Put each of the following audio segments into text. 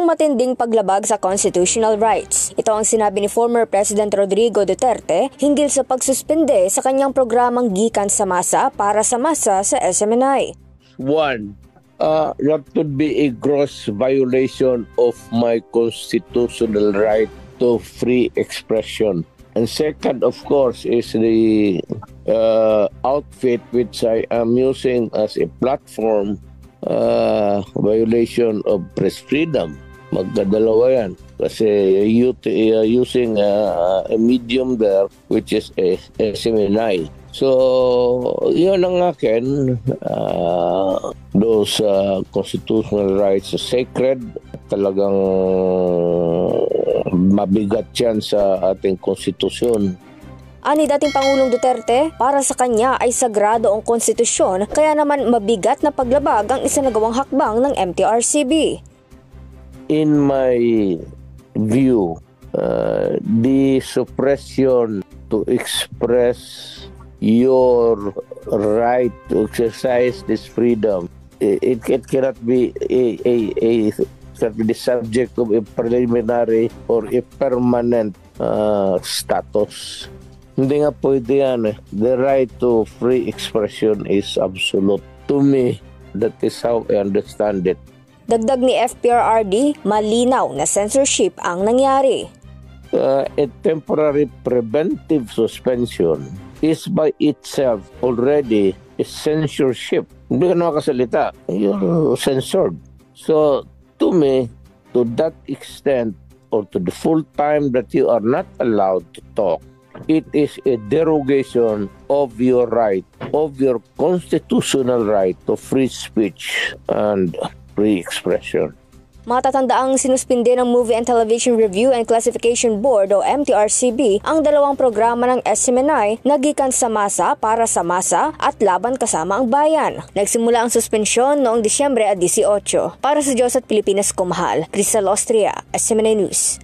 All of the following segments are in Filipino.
isang matinding paglabag sa constitutional rights. Ito ang sinabi ni former President Rodrigo Duterte hinggil sa pagsuspende sa kanyang programang Gikan sa Masa para sa Masa sa SMNI. One, that would be a gross violation of my constitutional right to free expression. And second, of course, is the outfit which I am using as a platform, violation of press freedom. Magdadalawa yan. Kasi using a medium there, which is a SMNI. So, yun ang akin. Those constitutional rights are sacred. Talagang mabigat yan sa ating konstitusyon. Ani dating Pangulong Duterte, para sa kanya ay sagrado ang konstitusyon, kaya naman mabigat na paglabag ang isinagawang hakbang ng MTRCB. In my view, the suppression to express your right to exercise this freedom, it cannot be the subject of a preliminary or a permanent status. Hindi nga pwede yan. The right to free expression is absolute. To me, that is how I understand it. Dagdag ni FPRRD, malinaw na censorship ang nangyari. A temporary preventive suspension is by itself already a censorship. Hindi ka nakakasalita. You're censored. So, to me, to that extent or to the full time that you are not allowed to talk, it is a derogation of your right, of your constitutional right to free speech and free expression. Matatandaang sinuspinde ng Movie and Television Review and Classification Board o MTRCB ang dalawang programa ng SMNI na Gikan sa Masa para sa Masa at Laban Kasama ang Bayan. Nagsimula ang suspensyon noong Disyembre 18. Para sa Diyos at Pilipinas Kumahal, Cristal Austria, SMNI News.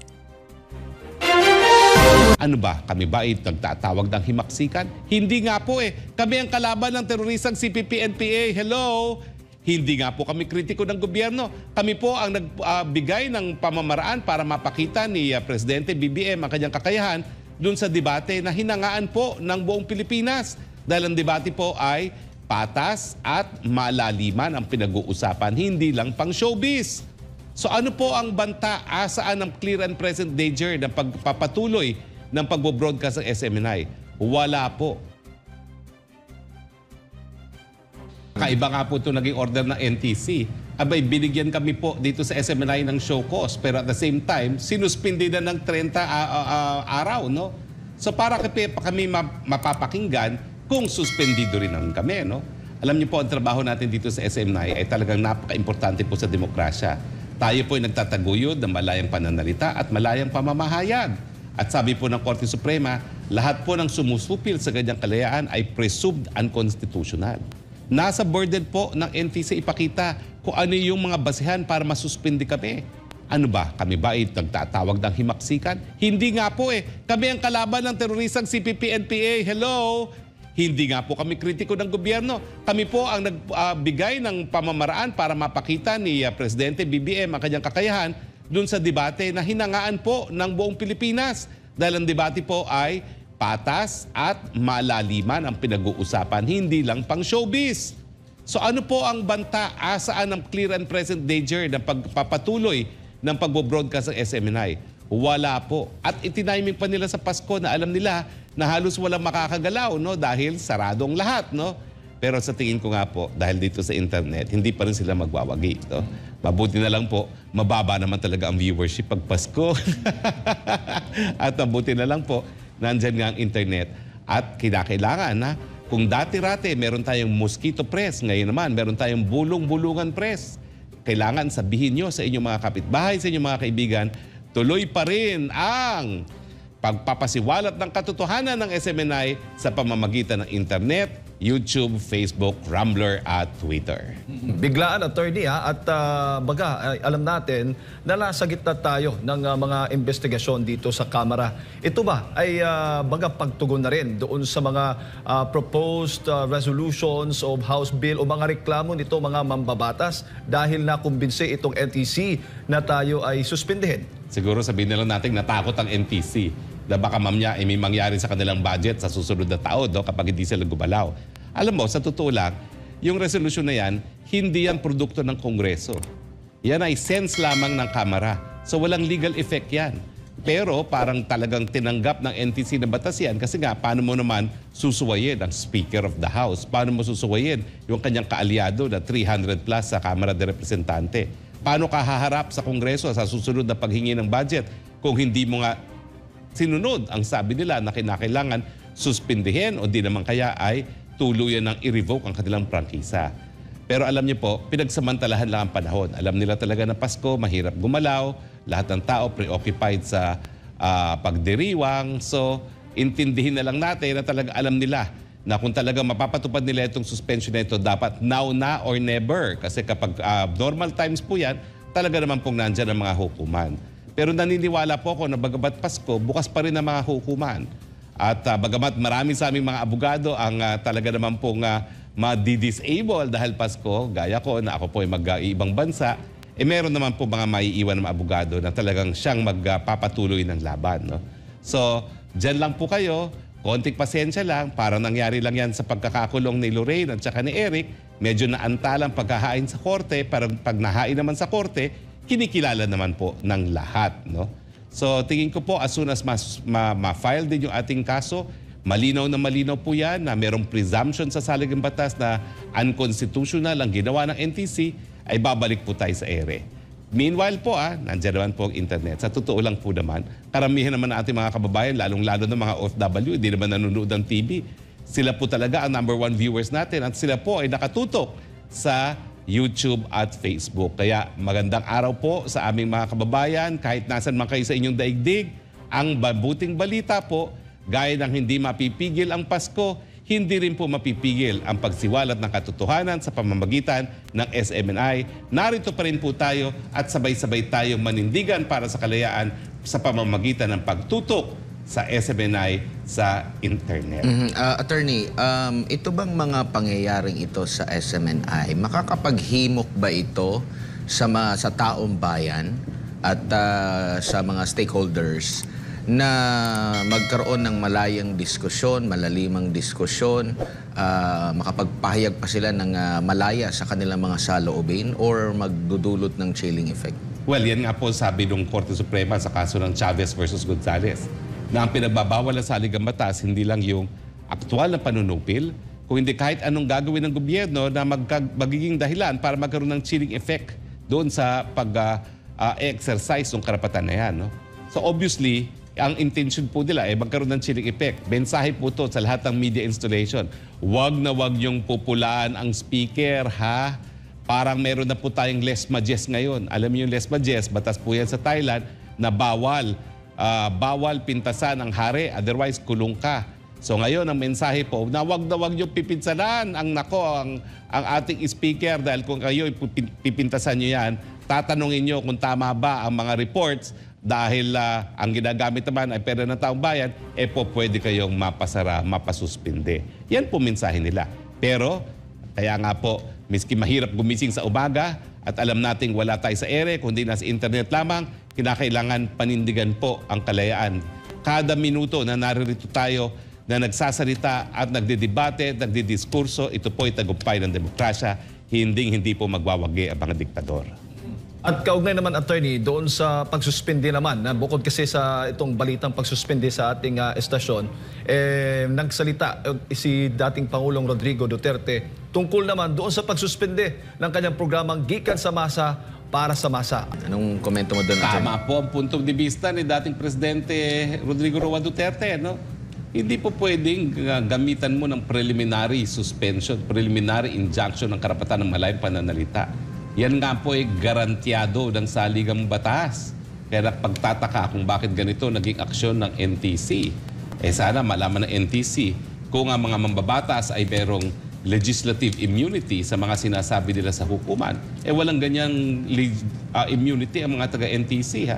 Ano ba? Kami ba ay nagtatawag ng himaksikan? Hindi nga po eh. Kami ang kalaban ng terorisang CPP-NPA. Hello? Hindi nga po kami kritiko ng gobyerno. Kami po ang nagbigay ng pamamaraan para mapakita ni Presidente BBM ang kanyang kakayahan dun sa debate na hinangaan po ng buong Pilipinas. Dahil ang debate po ay patas at malaliman ang pinag-uusapan, hindi lang pang showbiz. So ano po ang banta, asaan ng clear and present danger ng pagpapatuloy ng pagbo-broadcast ng SMNI? Wala po. Kaiba nga po ito naging order ng NTC. Abay, binigyan kami po dito sa SMNI ng show cause, pero at the same time, sinuspindi na ng 30 araw, no? So para kami mapapakinggan kung suspendido rin naman kami, no? Alam niyo po, ang trabaho natin dito sa SMNI ay talagang napaka-importante po sa demokrasya. Tayo po ay nagtataguyod ng malayang pananalita at malayang pamamahayag. At sabi po ng Korte Suprema, lahat po ng sumusupil sa ganyang kalayaan ay presumed unconstitutional. Nasa burden po ng NTC ipakita kung ano yung mga basihan para masuspindi kami. Ano ba? Kami ba ay nagtatawag ng himaksikan? Hindi nga po eh. Kami ang kalaban ng terorisang CPP-NPA. Hello? Hindi nga po kami kritiko ng gobyerno. Kami po ang nagbigay ng pamamaraan para mapakita ni Presidente BBM ang kanyang kakayahan dun sa debate na hinangaan po ng buong Pilipinas. Dahil ang debate po ay patas at malaliman ang pinag-uusapan, hindi lang pang showbiz. So ano po ang banta, asaan ng clear and present danger ng pagpapatuloy ng pagbo-broadcast ng SMNI? Wala po. At itiniming pa nila sa Pasko na alam nila na halos walang makakagalaw, no? Dahil saradong lahat, no? Pero sa tingin ko nga po, dahil dito sa internet, hindi pa rin sila magwawagi, no? Mabuti na lang po, mababa naman talaga ang viewership pag Pasko. At mabuti na lang po, nandyan nga ang internet. At kinakailangan na, kung dati-rate meron tayong mosquito press, ngayon naman meron tayong bulong-bulungan press. Kailangan sabihin nyo sa inyong mga kapitbahay, sa inyong mga kaibigan, tuloy pa rin ang pagpapasiwalat ng katotohanan ng SMNI sa pamamagitan ng internet YouTube, Facebook, Rumblr at Twitter. Biglaan, attorney, at alam natin na nasa gitna tayo ng mga investigasyon dito sa Kamara. Ito ba ay pagtugon na rin doon sa mga proposed resolutions of House Bill o mga reklamo nito mga mambabatas dahil nakumbinsi itong NTC na tayo ay suspindihin? Siguro sabihin na lang natin natakot ang NTC na baka mamaya may mangyari sa kanilang budget sa susunod na taon kapag hindi sila gumalaw. Alam mo, sa totoo lang, yung resolution na yan, hindi yan produkto ng Kongreso. Yan ay sense lamang ng Kamara. So walang legal effect yan. Pero parang talagang tinanggap ng NTC na batas yan kasi nga, paano mo naman susuwayin ang Speaker of the House? Paano mo susuwayin yung kanyang kaalyado na 300 plus sa Kamara de Representante? Paano ka haharap sa Kongreso sa susunod na paghingi ng budget kung hindi mo nga sinunod ang sabi nila na kinakailangan suspindihin o di naman kaya ay tuluyan ng i-revoke ang kanilang prangkisa. Pero alam niyo po, pinagsamantalahan lang ang panahon. Alam nila talaga na Pasko, mahirap gumalaw, lahat ng tao preoccupied sa pagdiriwang. So, intindihin na lang natin na talaga alam nila na kung talaga mapapatupad nila itong suspension na ito, dapat now na or never. Kasi kapag normal times po yan, talaga naman pong nandyan ang mga hukuman. Pero naniniwala po ako na bagamat Pasko, bukas pa rin ang mga hukuman. At bagamat marami sa aming mga abogado ang talaga naman pong ma-disable dahil Pasko, gaya ko na ako po ay mag-iibang bansa, meron naman po mga maiiwan ng abogado na talagang siyang magpapatuloy ng laban. No? So, dyan lang po kayo, konting pasensya lang, parang nangyari lang yan sa pagkakakulong ni Lorraine at saka ni Eric, medyo naantalang pagkahain sa korte, parang pag nahain naman sa korte, kinikilala naman po ng lahat. No? So tingin ko po as soon as ma-file din yung ating kaso, malinaw na malinaw po yan na merong presumption sa saligang batas na unconstitutional ang ginawa ng NTC, ay babalik po tayo sa ere. Meanwhile po, nandiyan naman po ang internet. Sa totoo lang po naman, karamihan naman ng ating mga kababayan, lalong-lalo ng mga OFW, hindi naman nanonood ng TV. Sila po talaga ang #1 viewers natin at sila po ay nakatutok sa YouTube at Facebook. Kaya magandang araw po sa aming mga kababayan, kahit nasan man kayo sa inyong daigdig, ang mabuting balita po, gaya ng hindi mapipigil ang Pasko, hindi rin po mapipigil ang pagsiwalat ng katotohanan sa pamamagitan ng SMNI. Narito pa rin po tayo at sabay-sabay tayong manindigan para sa kalayaan sa pamamagitan ng pagtutok sa SMNI sa internet. Attorney, ito bang mga pangyayaring ito sa SMNI, makakapaghimok ba ito sa taong bayan at sa mga stakeholders na magkaroon ng malayang diskusyon, malalimang diskusyon, makapagpahayag pa sila ng malaya sa kanilang mga saloobin or magdudulot ng chilling effect? Well, yan nga po sabi ng Korte Suprema sa kaso ng Chavez versus Gonzales, na ang pinagbabawal ng saligang batas hindi lang yung aktual na panunupil, kung hindi kahit anong gagawin ng gobyerno na magiging dahilan para magkaroon ng chilling effect doon sa pag-exercise ng karapatan na yan. No? So obviously, ang intention po nila ay magkaroon ng chilling effect. Mensahe po to sa lahat ng media installation. Wag na wag yung pupulaan ang speaker, ha? Parang meron na po tayong les majest ngayon. Alam niyo yung les majest, batas po yan sa Thailand na bawal pintasan ang hari, otherwise kulong ka. So ngayon ang mensahe po na wag yung pipinsanan ang ating speaker dahil kung kayo pipintasan nyo yan, tatanungin nyo kung tama ba ang mga reports dahil ang ginagamit naman ay pera ng taong bayan, po pwede kayong mapasara, mapasuspinde. Yan po mensahe nila. Pero kaya nga po, miski mahirap gumising sa umaga at alam nating wala tayo sa ere, kundi nasa internet lamang, kinakailangan panindigan po ang kalayaan. Kada minuto na naririto tayo na nagsasalita at nagdidebate, nagdidiskurso, ito po ay tagumpay ng demokrasya, hindi po magwawagi ang mga diktador. At kaugnay naman, attorney, doon sa pagsuspindi naman, bukod kasi sa itong balitang pagsuspindi sa ating estasyon, nagsalita si dating Pangulong Rodrigo Duterte tungkol naman doon sa pagsuspindi ng kanyang programang Gikan sa Masa para sa Masa. Anong komento mo doon, attorney? Tama po ang puntong de vista ni dating Presidente Rodrigo Roa Duterte. No? Hindi po pwedeng gamitan mo ng preliminary suspension, preliminary injunction ng karapatan ng malayang pananalita. Yan nga po ay garantyado ng saligang batas. Kaya pagtataka kung bakit ganito naging aksyon ng NTC. Sana malaman ng NTC kung ang mga mambabatas ay merong legislative immunity sa mga sinasabi nila sa hukuman, walang ganyang immunity ang mga taga-NTC.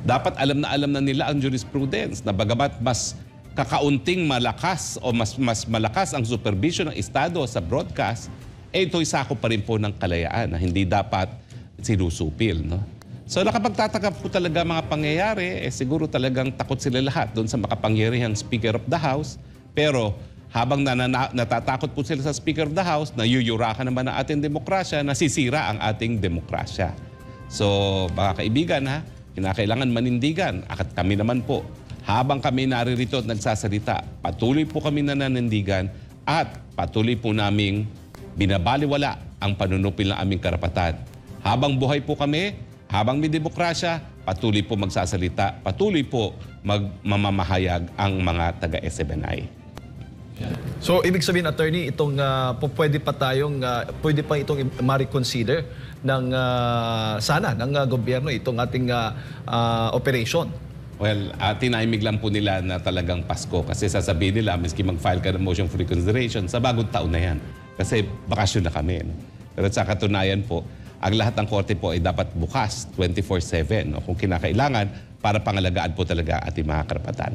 Dapat alam na nila ang jurisprudence na bagamat mas kakaunting malakas o mas malakas ang supervision ng Estado sa broadcast, ito'y sakop pa rin po ng kalayaan na hindi dapat sinusupil. No? So nakapagtataka po talaga mga pangyayari, siguro talagang takot sila lahat doon sa makapangyarihang Speaker of the House. Pero habang natatakot po sila sa Speaker of the House, nayuyurakan naman ang ating demokrasya, nasisira ang ating demokrasya. So mga kaibigan, kinakailangan manindigan. At kami naman po, habang kami naririto at nagsasalita, patuloy po kami nananindigan at patuloy po naming binabaliwala ang panunupil ng aming karapatan. Habang buhay po kami, habang may demokrasya, patuloy po magsasalita, patuloy po mamamahayag ang mga taga-SMNI. So, ibig sabihin, attorney, itong pwede pa itong ma-reconsider ng sana ng gobyerno itong ating operation. Well, tinahimik lang po nila na talagang Pasko kasi sasabihin nila, miski mag-file ka ng motion for reconsideration, sa bagong taon na yan. Kasi bakasyon na kami. No? Pero sa katunayan po, ang lahat ng korte po ay dapat bukas 24/7 no? Kung kinakailangan para pangalagaan po talaga ating mga karapatan.